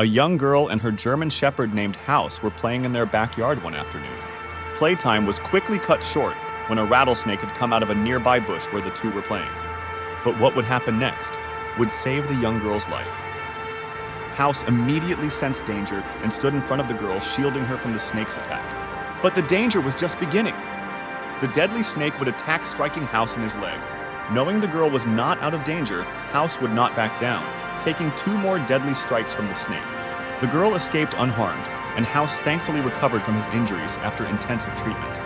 A young girl and her German shepherd named Haus were playing in their backyard one afternoon. Playtime was quickly cut short when a rattlesnake had come out of a nearby bush where the two were playing. But what would happen next would save the young girl's life. Haus immediately sensed danger and stood in front of the girl, shielding her from the snake's attack. But the danger was just beginning. The deadly snake would attack, striking Haus in his leg. Knowing the girl was not out of danger, Haus would not back down, taking 2 more deadly strikes from the snake. The girl escaped unharmed, and Haus thankfully recovered from his injuries after intensive treatment.